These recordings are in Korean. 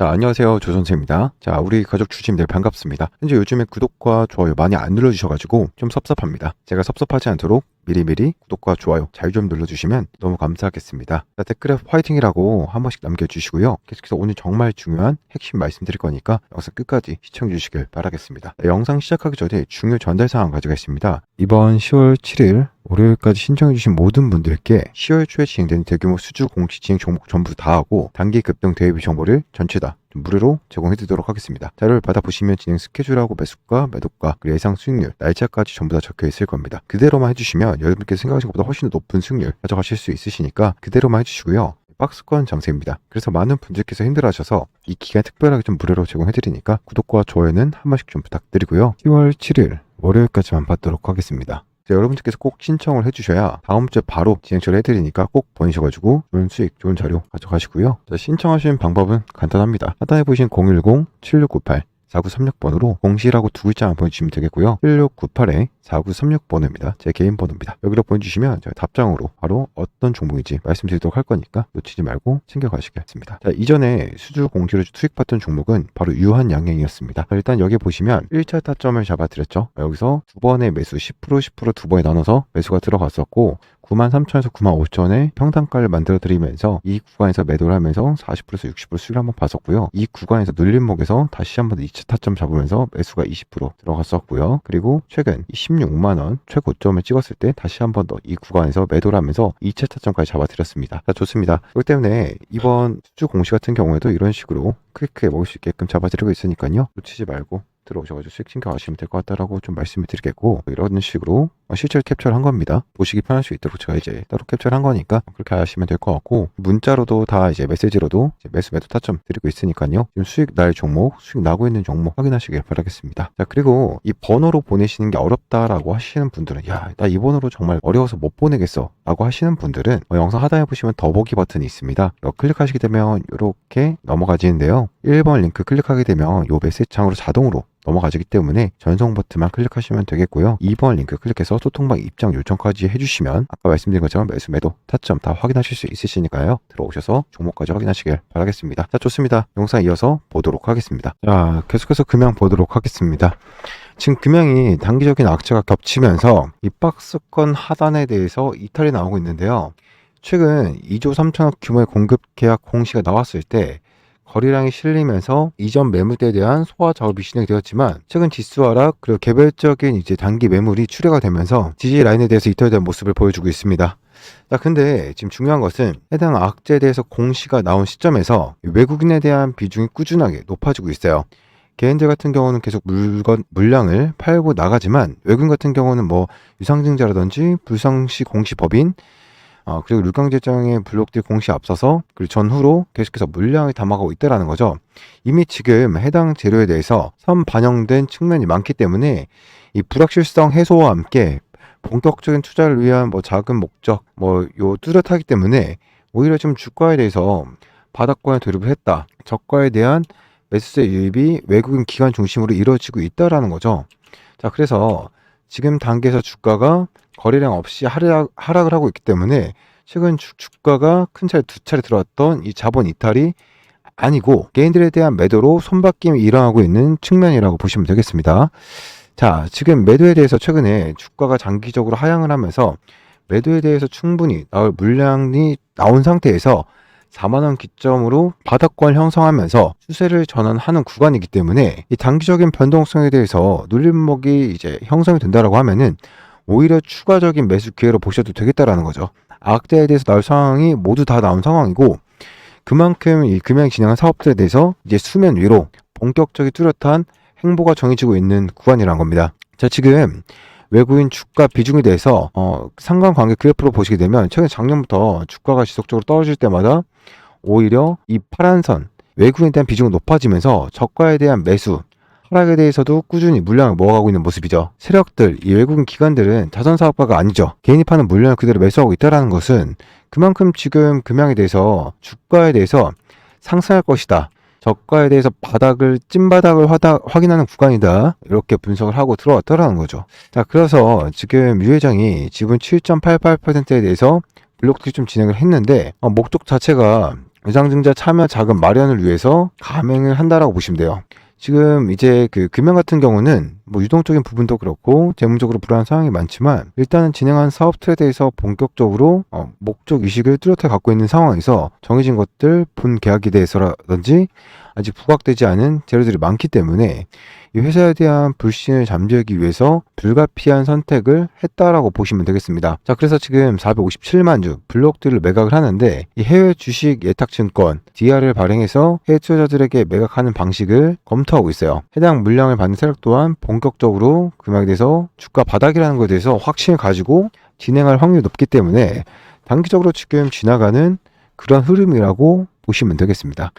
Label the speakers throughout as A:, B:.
A: 자, 안녕하세요. 조선세입니다. 자, 우리 가족 주주님들 반갑습니다. 현재 요즘에 구독과 좋아요 많이 안 눌러주셔가지고 좀 섭섭합니다. 제가 섭섭하지 않도록 미리미리 구독과 좋아요 잘 좀 눌러주시면 너무 감사하겠습니다. 자, 댓글에 화이팅이라고 한 번씩 남겨주시고요. 계속해서 오늘 정말 중요한 핵심 말씀드릴 거니까 영상 끝까지 시청해주시길 바라겠습니다. 자, 영상 시작하기 전에 중요 전달사항 가지고 있습니다. 이번 10월 7일 월요일까지 신청해주신 모든 분들께 10월 초에 진행되는 대규모 수주 공시 진행 종목 전부 다 하고 단기 급등 대비 정보를 전체 다 무료로 제공해드리도록 하겠습니다. 자료를 받아보시면 진행 스케줄하고 매수가, 매도가, 그리고 예상 수익률, 날짜까지 전부 다 적혀 있을 겁니다. 그대로만 해주시면 여러분께서 생각하신 것보다 훨씬 더 높은 수익률 가져가실 수 있으시니까 그대로만 해주시고요. 박스권 장세입니다. 그래서 많은 분들께서 힘들어하셔서 이 기간 특별하게 좀 무료로 제공해드리니까 구독과 좋아요는 한 번씩 좀 부탁드리고요. 10월 7일 월요일까지만 받도록 하겠습니다. 여러분들께서 꼭 신청을 해주셔야 다음 주에 바로 진행 처리해드리니까 꼭 보내셔가지고 좋은 수익, 좋은 자료 가져가시고요. 자, 신청하시는 방법은 간단합니다. 하단에 보이신 010-7698 4936번으로 공시라고 두 글자만 보내주시면 되겠고요. 1698에 4936번호입니다. 제 개인 번호입니다. 여기로 보내주시면 제가 답장으로 바로 어떤 종목인지 말씀드리도록 할 거니까 놓치지 말고 챙겨가시겠습니다. 자, 이전에 수주 공시로 수익 봤던 종목은 바로 유한양행이었습니다. 일단 여기 보시면 1차 타점을 잡아드렸죠. 여기서 두 번의 매수 10% 두 번에 나눠서 매수가 들어갔었고 93,000에서 95,000에 평단가를 만들어 드리면서 이 구간에서 매도를 하면서 40%에서 60% 수익을 한번 봤었고요. 이 구간에서 눌림목에서 다시 한번 2차 타점 잡으면서 매수가 20% 들어갔었고요. 그리고 최근 16만원 최고점을 찍었을 때 다시 한번 더 이 구간에서 매도를 하면서 2차 타점까지 잡아드렸습니다. 자, 좋습니다. 그렇기 때문에 이번 수주 공시 같은 경우에도 이런 식으로 크게 먹을 수 있게끔 잡아드리고 있으니까요. 놓치지 말고 들어오셔가지고 수익 챙겨가시면 될 것 같다라고 좀 말씀을 드리겠고, 이런 식으로 실제로 캡처를 한 겁니다. 보시기 편할 수 있도록 제가 이제 따로 캡처를 한 거니까 그렇게 하시면 될 것 같고, 문자로도 다 이제 메시지로도 이제 매수 매도 타점 드리고 있으니까요. 지금 수익 날 종목, 수익 나고 있는 종목 확인하시길 바라겠습니다. 자, 그리고 이 번호로 보내시는 게 어렵다라고 하시는 분들은 야, 나 이 번호로 정말 어려워서 못 보내겠어 라고 하시는 분들은 영상 하단에 보시면 더보기 버튼이 있습니다. 이거 클릭하시게 되면 이렇게 넘어가지는데요. 1번 링크 클릭하게 되면 요 메시지 창으로 자동으로 넘어가지기 때문에 전송 버튼만 클릭하시면 되겠고요. 2번 링크 클릭해서 소통방 입장 요청까지 해주시면 아까 말씀드린 것처럼 매수 매도 타점 다 확인하실 수 있으시니까요. 들어오셔서 종목까지 확인하시길 바라겠습니다. 자, 좋습니다. 영상 이어서 보도록 하겠습니다. 자, 계속해서 금양 보도록 하겠습니다. 지금 금양이 단기적인 악재가 겹치면서 이 박스권 하단에 대해서 이탈이 나오고 있는데요. 최근 2조 3천억 규모의 공급 계약 공시가 나왔을 때 거래량이 실리면서 이전 매물대에 대한 소화 작업이 진행되었지만 최근 지수 하락 그리고 개별적인 이제 단기 매물이 출회가 되면서 지지 라인에 대해서 이탈된 모습을 보여주고 있습니다. 자, 근데 지금 중요한 것은 해당 악재에 대해서 공시가 나온 시점에서 외국인에 대한 비중이 꾸준하게 높아지고 있어요. 개인들 같은 경우는 계속 물량을 팔고 나가지만 외국인 같은 경우는 뭐 유상증자라든지 불상시 공시법인 그리고 룰강제장의 블록들 공시 앞서서 그리고 전후로 계속해서 물량을 담아가고 있다라는 거죠. 이미 지금 해당 재료에 대해서 선반영된 측면이 많기 때문에 이 불확실성 해소와 함께 본격적인 투자를 위한 뭐 자금 목적 요 뚜렷하기 때문에 오히려 지금 주가에 대해서 바닥권에 돌입을 했다. 저가에 대한 매수세 유입이 외국인 기관 중심으로 이루어지고 있다라는 거죠. 자, 그래서 지금 단계에서 주가가 거래량 없이 하락을 하고 있기 때문에 최근 주가가 큰 차례 두 차례 들어왔던 이 자본 이탈이 아니고 개인들에 대한 매도로 손바뀜이 일어나고 있는 측면이라고 보시면 되겠습니다. 자, 지금 매도에 대해서 최근에 주가가 장기적으로 하향을 하면서 매도에 대해서 충분히 나올 물량이 나온 상태에서 4만원 기점으로 바닥권 형성하면서 추세를 전환하는 구간이기 때문에 이 단기적인 변동성에 대해서 눌림목이 이제 형성이 된다라고 하면은 오히려 추가적인 매수 기회로 보셔도 되겠다라는 거죠. 악재에 대해서 나올 상황이 모두 다 나온 상황이고 그만큼 이 금양이 진행한 사업들에 대해서 이제 수면 위로 본격적인 뚜렷한 행보가 정해지고 있는 구간이라는 겁니다. 자, 지금 외국인 주가 비중에 대해서 상관관계 그래프로 보시게 되면 최근 작년부터 주가가 지속적으로 떨어질 때마다 오히려 이 파란 선 외국인에 대한 비중이 높아지면서 저가에 대한 매수 하락에 대해서도 꾸준히 물량을 모아가고 있는 모습이죠. 세력들, 이 외국인 기관들은 자선사업가가 아니죠. 개인이 파는 물량을 그대로 매수하고 있다는 것은 그만큼 지금 금양에 대해서 주가에 대해서 상승할 것이다. 저가에 대해서 찐바닥을 확인하는 구간이다. 이렇게 분석을 하고 들어왔다라는 거죠. 자, 그래서 지금 유 회장이 지분 7.88%에 대해서 블록들이 좀 진행을 했는데 목적 자체가 유상증자 참여 자금 마련을 위해서 가맹을 한다라고 보시면 돼요. 지금 이제 그 금연 같은 경우는 뭐 유동적인 부분도 그렇고 재무적으로 불안한 상황이 많지만 일단은 진행한 사업 틀에 대해서 본격적으로 목적 의식을 뚜렷하게 갖고 있는 상황에서 정해진 것들 본 계약에 대해서라든지 아직 부각되지 않은 재료들이 많기 때문에 이 회사에 대한 불신을 잠재우기 위해서 불가피한 선택을 했다라고 보시면 되겠습니다. 자, 그래서 지금 457만 주 블록들을 매각을 하는데 이 해외 주식 예탁증권 DR을 발행해서 해외 투자자들에게 매각하는 방식을 검토하고 있어요. 해당 물량을 받는 세력 또한 본격적으로 금액에 대해서 주가 바닥이라는 것에 대해서 확신을 가지고 진행할 확률이 높기 때문에 단기적으로 지금 지나가는 그런 흐름이라고 보시면 되겠습니다.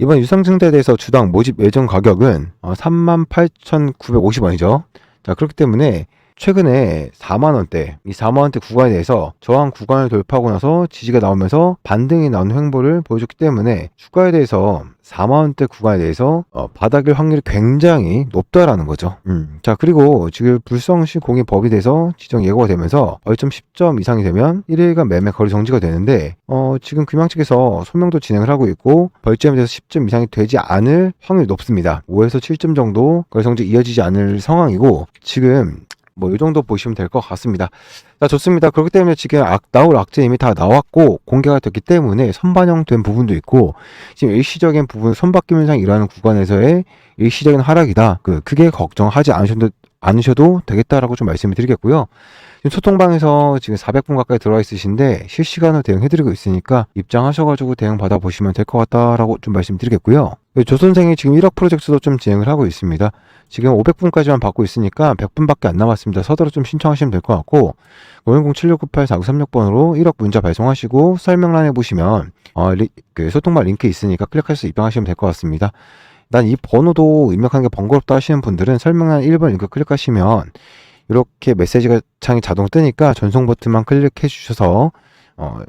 A: 이번 유상증자에 대해서 주당 모집 예정 가격은 38,950원이죠. 자, 그렇기 때문에 최근에 4만원대, 이 4만원대 구간에 대해서 저항 구간을 돌파하고 나서 지지가 나오면서 반등이 나오는 횡보를 보여줬기 때문에 주가에 대해서 4만원대 구간에 대해서 바닥일 확률이 굉장히 높다라는 거죠. 자, 그리고 지금 불성시 공인법이 돼서 지정 예고가 되면서 벌점 10점 이상이 되면 1일간 매매 거래 정지가 되는데 지금 금양 측에서 소명도 진행을 하고 있고 벌점에 대해서 10점 이상이 되지 않을 확률이 높습니다. 5에서 7점 정도 거래 정지 이어지지 않을 상황이고 지금 뭐 이 정도 보시면 될 것 같습니다. 자, 좋습니다. 그렇기 때문에 지금 나올 악재 이미 다 나왔고 공개가 됐기 때문에 선반영된 부분도 있고 지금 일시적인 부분 선박금 현상이 일어나는 구간에서의 일시적인 하락이다. 크게 걱정하지 않으셔도 되겠다라고 좀 말씀을 드리겠고요. 지금 소통방에서 지금 400분 가까이 들어와 있으신데 실시간으로 대응해드리고 있으니까 입장하셔가지고 대응 받아보시면 될 것 같다라고 좀 말씀드리겠고요. 조선생이 지금 1억 프로젝트도 좀 진행을 하고 있습니다. 지금 500분까지만 받고 있으니까 100분밖에 안 남았습니다. 서두로 좀 신청하시면 될 것 같고 010-7698-4936번으로 1억 문자 발송하시고 설명란에 보시면 소통방 링크 있으니까 클릭해서 입장하시면 될 것 같습니다. 난 이 번호도 입력하는 게 번거롭다 하시는 분들은 설명란 1번 링크 클릭하시면 이렇게 메시지가 창이 자동 뜨니까 전송 버튼만 클릭해 주셔서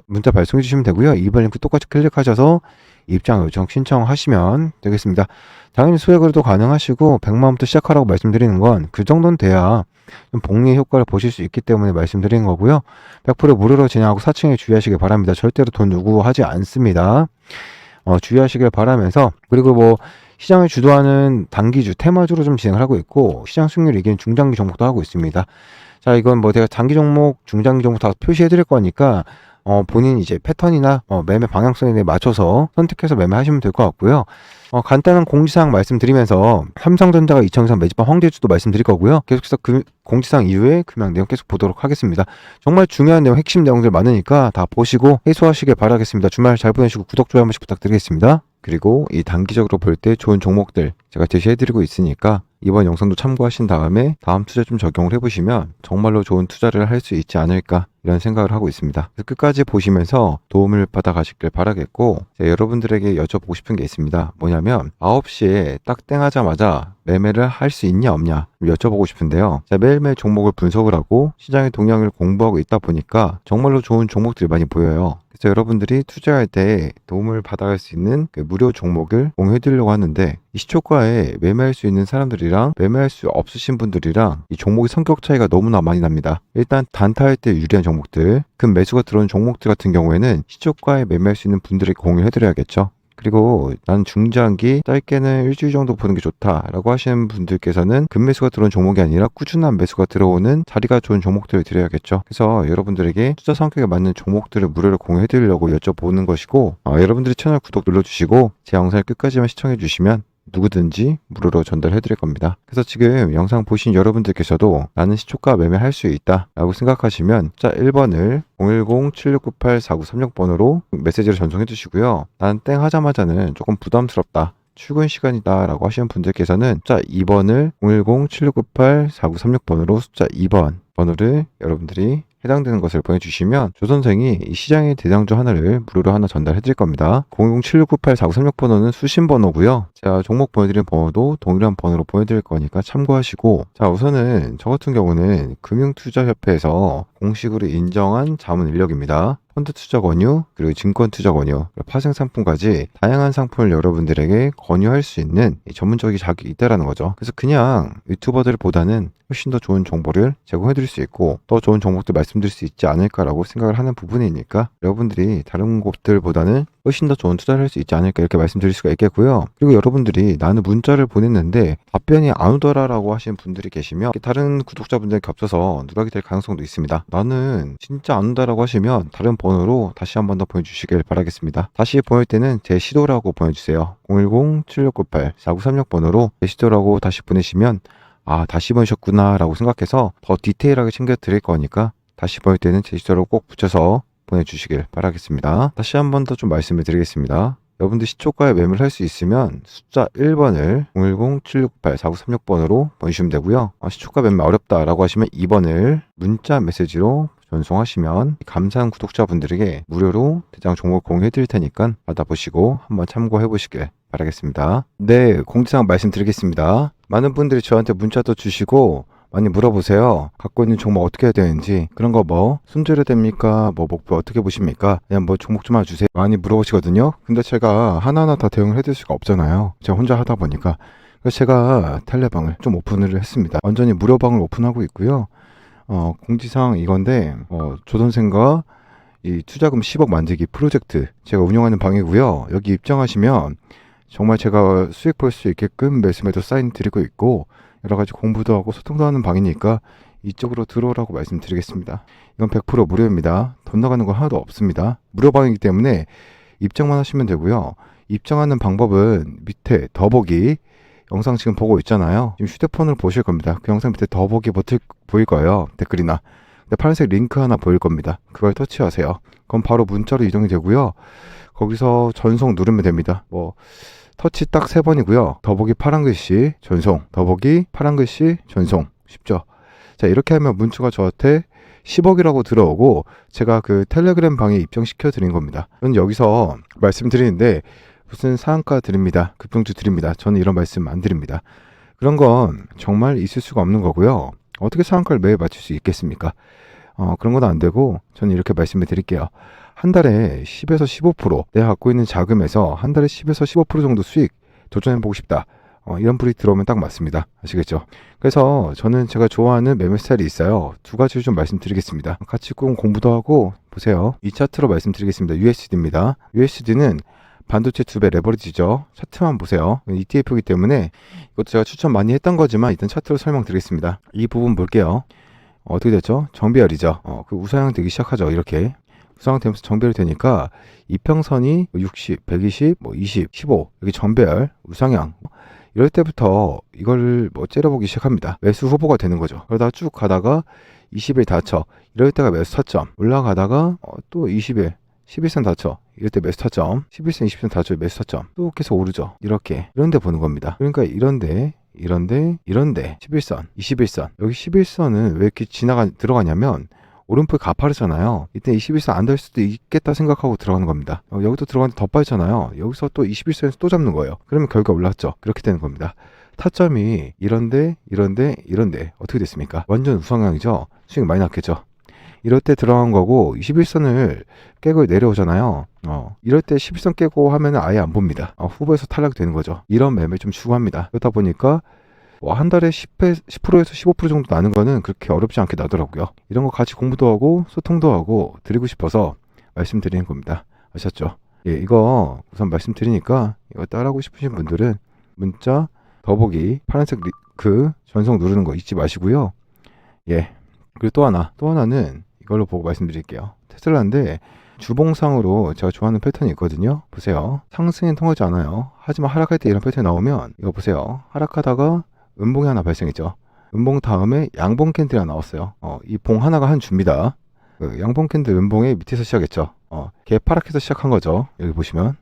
A: 문자 발송해 주시면 되고요. 2번 링크 똑같이 클릭하셔서 입장 요청 신청하시면 되겠습니다. 당연히 소액으로도 가능하시고 100만원부터 시작하라고 말씀드리는 건 그 정도는 돼야 좀 복리 효과를 보실 수 있기 때문에 말씀드리는 거고요. 100% 무료로 진행하고 사칭에 주의하시길 바랍니다. 절대로 돈 요구하지 않습니다. 주의하시길 바라면서 그리고 뭐 시장을 주도하는 단기주, 테마주로 좀 진행을 하고 있고 시장 수익률을 이기는 중장기 종목도 하고 있습니다. 자, 이건 뭐 제가 단기 종목, 중장기 종목 다 표시해 드릴 거니까 본인 이제 패턴이나 매매 방향성에 맞춰서 선택해서 매매하시면 될 것 같고요. 간단한 공지사항 말씀드리면서 삼성전자가 2천 이상 매집한 황제주도 말씀드릴 거고요. 계속해서 공지사항 이후에 금양 내용 계속 보도록 하겠습니다. 정말 중요한 내용, 핵심 내용들 많으니까 다 보시고 해소하시길 바라겠습니다. 주말 잘 보내시고 구독, 좋아요 한 번씩 부탁드리겠습니다. 그리고 이 단기적으로 볼 때 좋은 종목들 제가 제시해드리고 있으니까 이번 영상도 참고하신 다음에 다음 투자 좀 적용을 해보시면 정말로 좋은 투자를 할 수 있지 않을까 이런 생각을 하고 있습니다. 그래서 끝까지 보시면서 도움을 받아 가시길 바라겠고 여러분들에게 여쭤보고 싶은 게 있습니다. 뭐냐면 9시에 딱 땡하자마자 매매를 할 수 있냐 없냐 여쭤보고 싶은데요. 매일매일 종목을 분석을 하고 시장의 동향을 공부하고 있다 보니까 정말로 좋은 종목들이 많이 보여요. 그래서 여러분들이 투자할 때 도움을 받아갈 수 있는 무료 종목을 공유해드리려고 하는데 이 시초가에 매매할 수 있는 사람들이랑 매매할 수 없으신 분들이랑 이 종목의 성격 차이가 너무나 많이 납니다. 일단 단타할 때 유리한 종목들, 금 매수가 들어오는 종목들 같은 경우에는 시초가에 매매할 수 있는 분들에게 공유해드려야겠죠. 그리고 나는 중장기 짧게는 일주일 정도 보는 게 좋다라고 하시는 분들께서는 급매수가 들어오는 종목이 아니라 꾸준한 매수가 들어오는 자리가 좋은 종목들을 드려야겠죠. 그래서 여러분들에게 투자 성격에 맞는 종목들을 무료로 공유해 드리려고 여쭤보는 것이고 여러분들이 채널 구독 눌러주시고 제 영상을 끝까지만 시청해 주시면 누구든지 무료로 전달해 드릴 겁니다. 그래서 지금 영상 보신 여러분들께서도 나는 시초가 매매할 수 있다 라고 생각하시면 자 1번을 010-7698-4936번으로 메시지를 전송해 주시고요. 난 땡 하자마자는 조금 부담스럽다, 출근 시간이다 라고 하시는 분들께서는 숫자 2번을 010-7698-4936번으로 숫자 2번 번호를 여러분들이 해당되는 것을 보내주시면 조선생이 이 시장의 대장주 하나를 무료로 하나 전달해 드릴 겁니다. 010-7698-4936번호는 수신 번호고요. 제가 종목 보내드린 번호도 동일한 번호로 보내드릴 거니까 참고하시고 자 우선은 저 같은 경우는 금융투자협회에서 공식으로 인정한 자문 인력입니다. 펀드 투자 권유, 그리고 증권 투자 권유, 파생 상품까지 다양한 상품을 여러분들에게 권유할 수 있는 전문적인 자격이 있다라는 거죠. 그래서 그냥 유튜버들보다는 훨씬 더 좋은 정보를 제공해드릴 수 있고 더 좋은 정보들 말씀드릴 수 있지 않을까라고 생각을 하는 부분이니까 여러분들이 다른 곳들보다는 훨씬 더 좋은 투자를 할 수 있지 않을까 이렇게 말씀드릴 수가 있겠고요. 그리고 여러분들이 나는 문자를 보냈는데 답변이 안 오더라라고 하시는 분들이 계시면 다른 구독자분들 겹쳐서 누락이 될 가능성도 있습니다. 나는 진짜 안 온다라고 하시면 다른 번호로 다시 한 번 더 보내주시길 바라겠습니다. 다시 보낼 때는 제 시도라고 보내주세요. 010-7698-4936번호로 제 시도라고 다시 보내시면 아, 다시 보내셨구나 라고 생각해서 더 디테일하게 챙겨 드릴 거니까 다시 보낼 때는 제시도로 꼭 붙여서 보내주시길 바라겠습니다. 다시 한 번 더 좀 말씀을 드리겠습니다. 여러분들 시초가에 매매를 할 수 있으면 숫자 1번을 010-7698-4936번으로 보내주시면 되고요. 시초가 매매 어렵다라고 하시면 2번을 문자 메시지로 전송하시면 감사한 구독자분들에게 무료로 대장 종목 공유해 드릴 테니까 받아보시고 한번 참고해 보시길 바라겠습니다. 네, 공지사항 말씀드리겠습니다. 많은 분들이 저한테 문자도 주시고 많이 물어보세요. 갖고 있는 종목 어떻게 해야 되는지 그런 거 뭐 손절해야 됩니까? 뭐 목표 어떻게 보십니까? 그냥 뭐 종목 좀 알려주세요. 많이 물어보시거든요. 근데 제가 하나하나 다 대응을 해드릴 수가 없잖아요. 제가 혼자 하다 보니까. 그래서 제가 텔레방을 좀 오픈을 했습니다. 완전히 무료방을 오픈하고 있고요. 공지사항 이건데 조선생과 이 투자금 10억 만들기 프로젝트 제가 운영하는 방이고요. 여기 입장하시면 정말 제가 수익 볼 수 있게끔 매수매도 사인 드리고 있고 여러 가지 공부도 하고 소통도 하는 방이니까 이쪽으로 들어오라고 말씀드리겠습니다. 이건 100% 무료입니다. 돈 나가는 거 하나도 없습니다. 무료 방이기 때문에 입장만 하시면 되고요. 입장하는 방법은 밑에 더보기 영상 지금 보고 있잖아요. 지금 휴대폰으로 보실 겁니다. 그 영상 밑에 더보기 버튼 보일 거예요. 댓글이나. 파란색 링크 하나 보일 겁니다. 그걸 터치하세요. 그럼 바로 문자로 이동이 되고요. 거기서 전송 누르면 됩니다. 터치 딱 3번이고요. 더보기 파란 글씨 전송, 더보기 파란 글씨 전송. 쉽죠? 자, 이렇게 하면 문자가 저한테 10억이라고 들어오고 제가 그 텔레그램 방에 입장시켜 드린 겁니다. 저는 여기서 말씀드리는데 무슨 상한가 드립니다. 급등주 드립니다. 저는 이런 말씀 안 드립니다. 그런 건 정말 있을 수가 없는 거고요. 어떻게 상한가를 매일 맞출 수 있겠습니까? 그런 건 안 되고 저는 이렇게 말씀을 드릴게요. 한 달에 10에서 15% 내가 갖고 있는 자금에서 한 달에 10에서 15% 정도 수익 도전해보고 싶다. 이런 불이 들어오면 딱 맞습니다. 아시겠죠? 그래서 저는 제가 좋아하는 매매 스타일이 있어요. 두 가지를 좀 말씀드리겠습니다. 같이 꼭 공부도 하고 보세요. 이 차트로 말씀드리겠습니다. USD입니다. USD는 반도체 2배 레버리지죠. 차트만 보세요. ETF이기 때문에 이것도 제가 추천 많이 했던 거지만 일단 차트로 설명드리겠습니다. 이 부분 볼게요. 어떻게 됐죠? 정배열이죠. 그 우상향 되기 시작하죠. 이렇게 우상향 되면서 정배열이 되니까 이평선이 60, 120, 20, 15 여기 정배열, 우상향 이럴 때부터 이걸 째려보기 시작합니다. 매수 후보가 되는 거죠. 그러다가 쭉 가다가 20일 다쳐 이럴 때가 매수 타점 올라가다가 또 20일 11선 다쳐 이럴 때 매수 타점 11선 20선 다쳐 매수 타점 또 계속 오르죠. 이런데 보는 겁니다. 그러니까 이런데 11선 21선 여기 11선은 왜 이렇게 들어가냐면 오른폭이 가파르잖아요. 이때 21선 안 될 수도 있겠다 생각하고 들어가는 겁니다. 여기도 들어가는데 더 빠지잖아요. 여기서 또 21선에서 또 잡는 거예요. 그러면 결과 올랐죠. 그렇게 되는 겁니다. 타점이 이런데 어떻게 됐습니까? 완전 우상향이죠. 수익 많이 났겠죠. 이럴 때 들어간 거고 21선을 깨고 내려오잖아요. 이럴 때 11선 깨고 하면 아예 안 봅니다. 후보에서 탈락되는 거죠. 이런 매매 좀 추구합니다. 그러다 보니까 한 달에 10%에서 15% 정도 나는 거는 그렇게 어렵지 않게 나더라고요. 이런 거 같이 공부도 하고 소통도 하고 드리고 싶어서 말씀드리는 겁니다. 아셨죠? 예, 이거 우선 말씀드리니까 이거 따라하고 싶으신 분들은 문자 더보기 파란색 그 전송 누르는 거 잊지 마시고요. 예. 그리고 또 하나는 이걸로 보고 말씀드릴게요. 테슬라인데 주봉상으로 제가 좋아하는 패턴이 있거든요. 보세요. 상승엔 통하지 않아요. 하지만 하락할 때 이런 패턴이 나오면 이거 보세요. 하락하다가 음봉이 하나 발생했죠. 음봉 다음에 양봉 캔들이 하나 나왔어요. 이 봉 하나가 한 주입니다. 그 양봉 캔들 음봉의 밑에서 시작했죠. 개파락해서 시작한 거죠. 여기 보시면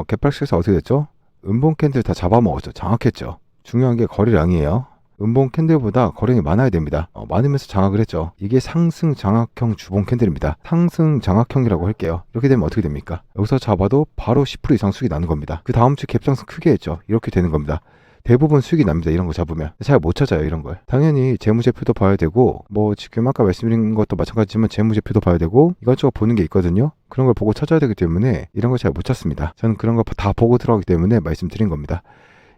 A: 개파락해서 어떻게 됐죠? 음봉 캔들 다 잡아먹었죠. 장악했죠. 중요한 게 거래량이에요. 음봉 캔들보다 거래량이 많아야 됩니다. 많으면서 장악을 했죠. 이게 상승 장악형 주봉 캔들입니다. 상승 장악형이라고 할게요. 이렇게 되면 어떻게 됩니까? 여기서 잡아도 바로 10% 이상 수익이 나는 겁니다. 그 다음 주 갭상승 크게 했죠. 이렇게 되는 겁니다. 대부분 수익이 납니다. 이런 거 잡으면. 잘 못 찾아요, 이런 걸. 당연히 재무제표도 봐야 되고, 뭐 지금 아까 말씀드린 것도 마찬가지지만 재무제표도 봐야 되고 이것저것 보는 게 있거든요. 그런 걸 보고 찾아야 되기 때문에 이런 걸 잘 못 찾습니다. 저는 그런 거 다 보고 들어가기 때문에 말씀드린 겁니다.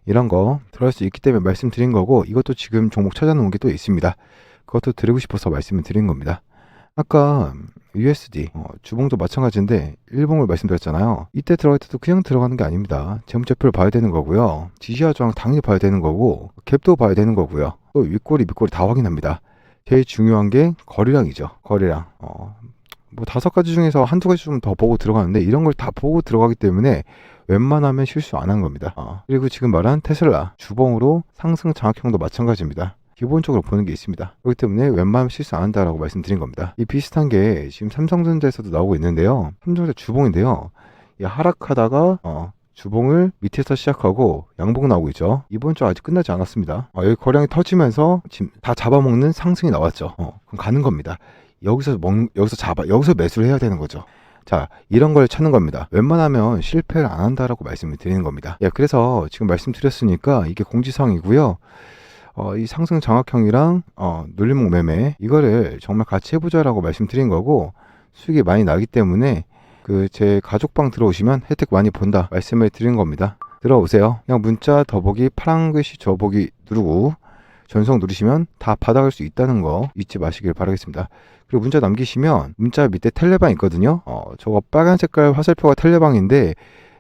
A: 이런 거 들어갈 수 있기 때문에 말씀드린 거고, 이것도 지금 종목 찾아놓은 게 또 있습니다. 그것도 드리고 싶어서 말씀을 드린 겁니다. 아까 USD 주봉도 마찬가지인데 일봉을 말씀드렸잖아요. 이때 들어갈 때도 그냥 들어가는 게 아닙니다. 재무제표를 봐야 되는 거고요. 지시와 저항 당연히 봐야 되는 거고, 갭도 봐야 되는 거고요. 또 윗꼬리 밑꼬리 다 확인합니다. 제일 중요한 게 거래량이죠. 거래량. 뭐 5가지 중에서 한두 가지 좀 더 보고 들어가는데 이런 걸 다 보고 들어가기 때문에 웬만하면 실수 안 한 겁니다. 그리고 지금 말한 테슬라 주봉으로 상승 장악형도 마찬가지입니다. 기본적으로 보는 게 있습니다. 그렇기 때문에 웬만하면 실수 안 한다라고 말씀드린 겁니다. 이 비슷한 게 지금 삼성전자에서도 나오고 있는데요. 삼성전자 주봉인데요. 이 하락하다가 주봉을 밑에서 시작하고 양봉 나오고 있죠. 이번 주 아직 끝나지 않았습니다. 여기 거량이 터지면서 지금 다 잡아먹는 상승이 나왔죠. 그럼 가는 겁니다. 여기서 매수를 해야 되는 거죠. 자, 이런 걸 찾는 겁니다. 웬만하면 실패를 안 한다라고 말씀을 드리는 겁니다. 그래서 지금 말씀드렸으니까 이게 공지사항이고요. 이 상승 장악형이랑 눌림목 매매 이거를 정말 같이 해보자라고 말씀드린 거고, 수익이 많이 나기 때문에 제 가족방 들어오시면 혜택 많이 본다 말씀을 드린 겁니다. 들어오세요. 그냥 문자 더보기 파란 글씨 더보기 누르고 전송 누르시면 다 받아갈 수 있다는 거 잊지 마시길 바라겠습니다. 그리고 문자 남기시면 문자 밑에 텔레방 있거든요. 저거 빨간 색깔 화살표가 텔레방인데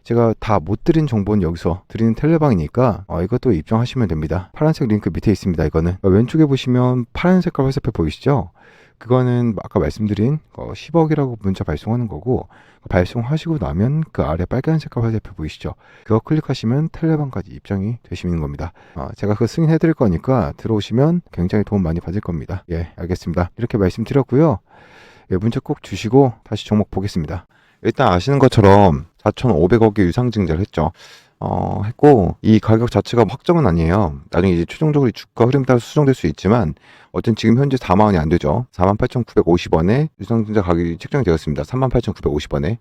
A: 제가 다 못 드린 정보는 여기서 드리는 텔레방이니까 이것도 입장하시면 됩니다. 파란색 링크 밑에 있습니다. 이거는 왼쪽에 보시면 파란 색깔 화살표 보이시죠? 그거는 아까 말씀드린 10억이라고 문자 발송하는 거고, 발송하시고 나면 그 아래 빨간 색깔 화살표 보이시죠? 그거 클릭하시면 텔레방까지 입장이 되시는 겁니다. 제가 그거 승인해 드릴 거니까 들어오시면 굉장히 도움 많이 받을 겁니다. 알겠습니다. 이렇게 말씀드렸고요. 문자 꼭 주시고 다시 종목 보겠습니다. 일단 아시는 것처럼 4,500억의 유상증자를 했죠. 했고 이 가격 자체가 확정은 아니에요. 나중에 이제 최종적으로 주가 흐름 따라 수정될 수 있지만 어쨌든 지금 현재 4만 원이 안 되죠. 48,950원에 유상증자 가격이 책정이 되었습니다. 38,950원에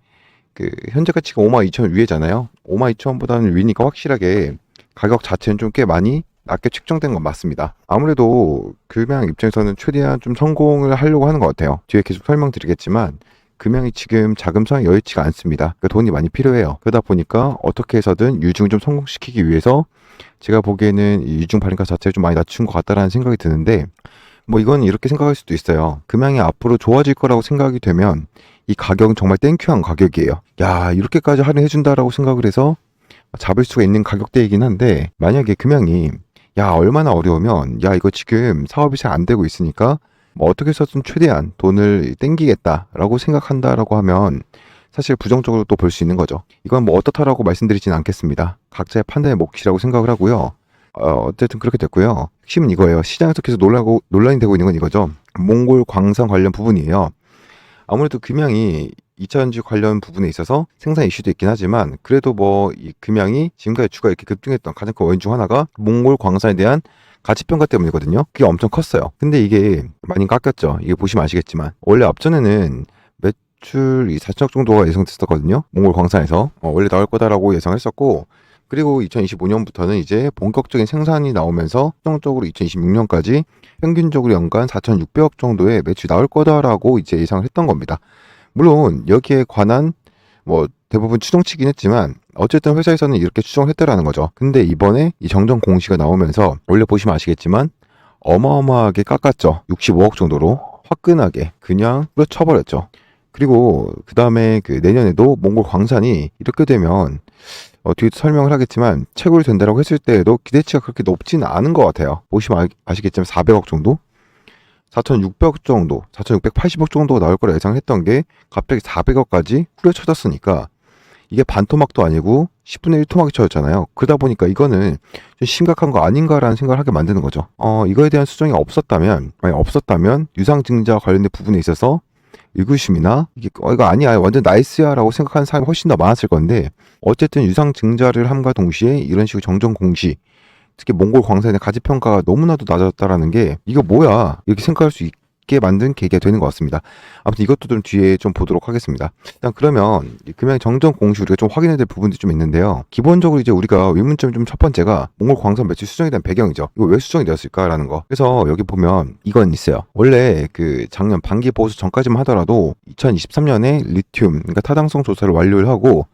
A: 현재 가치가 52,000원 위에잖아요. 52,000원보다는 위니까 확실하게 가격 자체는 좀 꽤 많이 낮게 책정된 건 맞습니다. 아무래도 금양 입장에서는 최대한 좀 성공을 하려고 하는 것 같아요. 뒤에 계속 설명드리겠지만 금양이 지금 자금성이 여의치가 않습니다. 돈이 많이 필요해요. 그러다 보니까 어떻게 해서든 유증을 좀 성공시키기 위해서 제가 보기에는 이 유증 발행가 자체를 좀 많이 낮춘 것 같다라는 생각이 드는데, 뭐 이건 이렇게 생각할 수도 있어요. 금양이 앞으로 좋아질 거라고 생각이 되면 이 가격은 정말 땡큐한 가격이에요. 이렇게까지 할인해준다라고 생각을 해서 잡을 수가 있는 가격대이긴 한데, 만약에 금양이 얼마나 어려우면 이거 지금 사업이 잘 안 되고 있으니까 뭐 어떻게 해서든 최대한 돈을 땡기겠다라고 생각한다라고 하면 사실 부정적으로 또 볼 수 있는 거죠. 이건 뭐 어떻다라고 말씀드리진 않겠습니다. 각자의 판단의 몫이라고 생각을 하고요. 어쨌든 그렇게 됐고요. 핵심은 이거예요. 시장에서 계속 논란이 되고 있는 건 이거죠. 몽골 광산 관련 부분이에요. 아무래도 금양이 2차전지 관련 부분에 있어서 생산 이슈도 있긴 하지만, 그래도 뭐 이 금양이 지금까지 주가 이렇게 급등했던 가장 큰 원인 중 하나가 몽골 광산에 대한 가치평가 때문이거든요. 그게 엄청 컸어요. 근데 이게 많이 깎였죠. 이게 보시면 아시겠지만 원래 앞전에는 매출이 4천억 정도가 예상됐었거든요. 몽골 광산에서 원래 나올 거다라고 예상했었고, 그리고 2025년부터는 이제 본격적인 생산이 나오면서 최종적으로 2026년까지 평균적으로 연간 4,600억 정도의 매출이 나올 거다라고 이제 예상을 했던 겁니다. 물론 여기에 관한 뭐 대부분 추정치긴 했지만 어쨌든 회사에서는 이렇게 추정을 했다라는 거죠. 근데 이번에 이 정정 공시가 나오면서 원래 보시면 아시겠지만 어마어마하게 깎았죠. 65억 정도로 화끈하게 그냥 뿌려쳐버렸죠. 그리고 그 다음에 내년에도 몽골 광산이 이렇게 되면 뒤에도 설명을 하겠지만 채굴 된다라고 했을 때에도 기대치가 그렇게 높지는 않은 것 같아요. 보시면 아시겠지만 400억 정도? 4,600억 정도, 4,680억 정도 나올 거라 예상했던 게 갑자기 400억까지 후려쳐졌으니까 이게 반토막도 아니고 10분의 1 토막이 쳐졌잖아요. 그러다 보니까 이거는 좀 심각한 거 아닌가라는 생각을 하게 만드는 거죠. 이거에 대한 수정이 없었다면 유상증자 관련된 부분에 있어서 의구심이나 이거 아니야 완전 나이스야 라고 생각하는 사람이 훨씬 더 많았을 건데, 어쨌든 유상증자를 함과 동시에 이런 식으로 정정 공시, 특히 몽골 광산의 가치평가가 너무나도 낮았다라는 게 이거 뭐야 이렇게 생각할 수 있게 만든 계기가 되는 것 같습니다. 아무튼 이것도 좀 뒤에 좀 보도록 하겠습니다. 일단 그러면 이 금양 정정 공시 우리가 좀 확인해야 될 부분들이 좀 있는데요. 기본적으로 이제 우리가 의문점이 좀 첫 번째가 몽골 광산 매출 수정에 대한 배경이죠. 이거 왜 수정이 되었을까라는 거. 그래서 여기 보면 이건 있어요. 원래 그 작년 반기 보수 전까지만 하더라도 2023년에 리튬, 그러니까 타당성 조사를 완료를 하고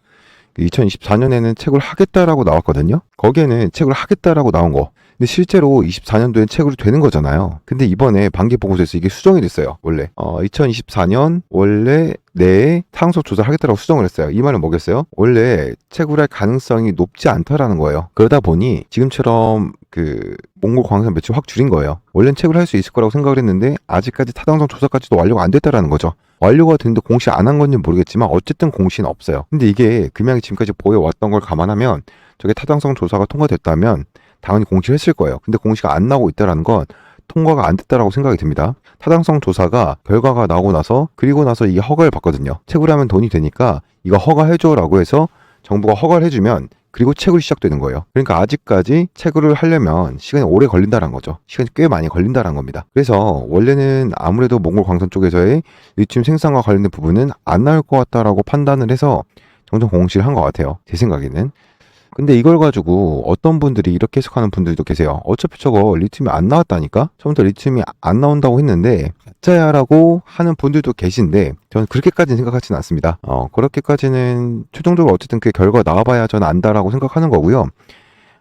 A: 2024년에는 채굴을 하겠다라고 나왔거든요. 거기에는 채굴을 하겠다라고 나온 거. 근데 실제로 24년도엔 채굴이 되는 거잖아요. 근데 이번에 반기 보고서에서 이게 수정이 됐어요. 원래 2024년 원래 내에 타당성 조사를 하겠다라고 수정을 했어요. 이 말은 뭐겠어요? 원래 채굴할 가능성이 높지 않다라는 거예요. 그러다 보니 지금처럼 그 몽골 광산 매출 확 줄인 거예요. 원래는 채굴할 수 있을 거라고 생각을 했는데 아직까지 타당성 조사까지도 완료가 안 됐다라는 거죠. 완료가 됐는데 공시 안 한 건지는 모르겠지만 어쨌든 공시는 없어요. 근데 이게 금양이 지금까지 보여왔던 걸 감안하면 저게 타당성 조사가 통과됐다면 당연히 공시를 했을 거예요. 근데 공시가 안 나오고 있다는 건 통과가 안 됐다라고 생각이 듭니다. 타당성 조사가 결과가 나오고 나서 그리고 나서 이게 허가를 받거든요. 채굴하면 돈이 되니까 이거 허가해줘라고 해서 정부가 허가를 해주면 그리고 채굴이 시작되는 거예요. 그러니까 아직까지 채굴을 하려면 시간이 오래 걸린다는 거죠. 시간이 꽤 많이 걸린다는 겁니다. 그래서 원래는 아무래도 몽골 광산 쪽에서의 리튬 생산과 관련된 부분은 안 나올 것 같다라고 판단을 해서 정정 공시를 한 것 같아요. 제 생각에는. 근데 이걸 가지고 어떤 분들이 이렇게 해석하는 분들도 계세요. 어차피 저거 리튬이 안 나왔다니까? 처음부터 리튬이 안 나온다고 했는데 가짜야라고 하는 분들도 계신데 저는 그렇게까지는 생각하지는 않습니다. 그렇게까지는 최종적으로 어쨌든 그 결과가 나와봐야 저는 안다라고 생각하는 거고요.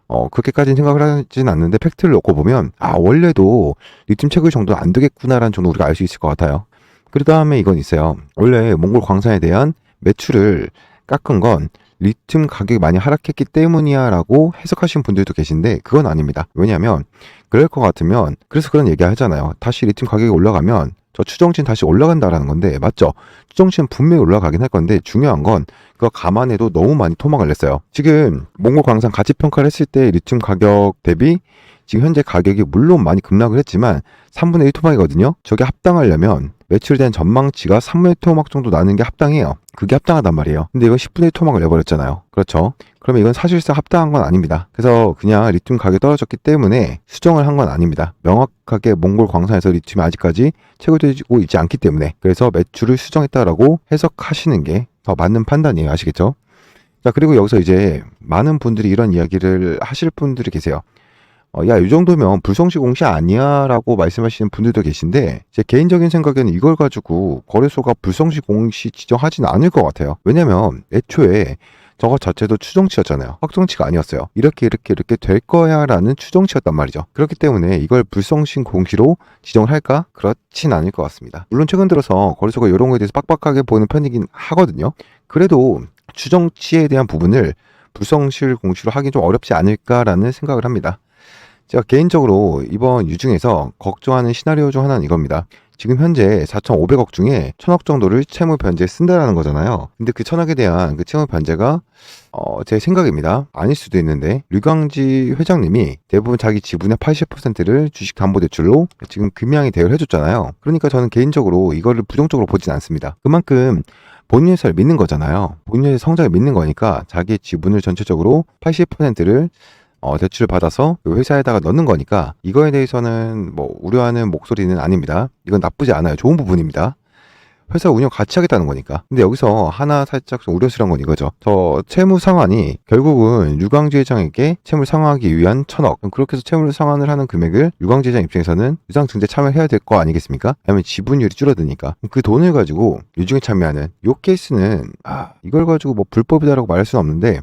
A: 그렇게까지는 생각을 하지는 않는데 팩트를 놓고 보면 원래도 리튬 채굴 정도는 안 되겠구나라는 정도 우리가 알 수 있을 것 같아요. 그 다음에 이건 있어요. 원래 몽골 광산에 대한 매출을 깎은 건 리튬 가격이 많이 하락했기 때문이야 라고 해석하시는 분들도 계신데 그건 아닙니다. 왜냐하면 그럴 것 같으면 그래서 그런 얘기 하잖아요. 다시 리튬 가격이 올라가면 저 추정치는 다시 올라간다라는 건데 맞죠? 추정치는 분명히 올라가긴 할 건데 중요한 건 그거 감안해도 너무 많이 토막을 냈어요. 지금 몽골 광산 가치 평가를 했을 때 리튬 가격 대비 지금 현재 가격이 물론 많이 급락을 했지만 3분의 1 토막이거든요. 저게 합당하려면 매출에 대한 전망치가 3분의 1 토막 정도 나는 게 합당해요. 그게 합당하단 말이에요. 근데 이건 10분의 1 토막을 내버렸잖아요. 그렇죠? 그러면 이건 사실상 합당한 건 아닙니다. 그래서 그냥 리튬 가격이 떨어졌기 때문에 수정을 한 건 아닙니다. 명확하게 몽골 광산에서 리튬이 아직까지 채굴되고 있지 않기 때문에 그래서 매출을 수정했다라고 해석하시는 게 더 맞는 판단이에요. 아시겠죠? 자, 그리고 여기서 이제 많은 분들이 이런 이야기를 하실 분들이 계세요. 야, 이 정도면 불성시 공시 아니야 라고 말씀하시는 분들도 계신데 제 개인적인 생각에는 이걸 가지고 거래소가 불성시 공시 지정하지는 않을 것 같아요. 왜냐면 애초에 저거 자체도 추정치였잖아요. 확정치가 아니었어요. 이렇게 될 거야 라는 추정치였단 말이죠. 그렇기 때문에 이걸 불성시 공시로 지정을 할까? 그렇진 않을 것 같습니다. 물론 최근 들어서 거래소가 이런 거에 대해서 빡빡하게 보는 편이긴 하거든요. 그래도 추정치에 대한 부분을 불성실 공시로 하긴 좀 어렵지 않을까라는 생각을 합니다. 제가 개인적으로 이번 유중에서 걱정하는 시나리오 중 하나는 이겁니다. 지금 현재 4,500억 중에 1,000억 정도를 채무 변제에 쓴다라는 거잖아요. 근데 그 1,000억에 대한 그 채무 변제가 제 생각입니다. 아닐 수도 있는데 류광지 회장님이 대부분 자기 지분의 80%를 주식담보대출로 지금 금양에 대여를 해줬잖아요. 그러니까 저는 개인적으로 이거를 부정적으로 보진 않습니다. 그만큼 본인 회사를 믿는 거잖아요. 본인 회사의 성장을 믿는 거니까 자기의 지분을 전체적으로 80%를 대출을 받아서 그 회사에다가 넣는 거니까 이거에 대해서는 뭐 우려하는 목소리는 아닙니다. 이건 나쁘지 않아요. 좋은 부분입니다. 회사 운영 같이 하겠다는 거니까. 근데 여기서 하나 살짝 좀 우려스러운 건 이거죠. 저 채무 상환이 결국은 유광지 회장에게 채무를 상환하기 위한 1,000억. 그렇게 해서 채무를 상환을 하는 금액을 유광지 회장 입장에서는 유상증자 참여해야 될 거 아니겠습니까? 왜냐면 지분율이 줄어드니까. 그 돈을 가지고 유증에 참여하는 요 케이스는 이걸 가지고 뭐 불법이다라고 말할 수는 없는데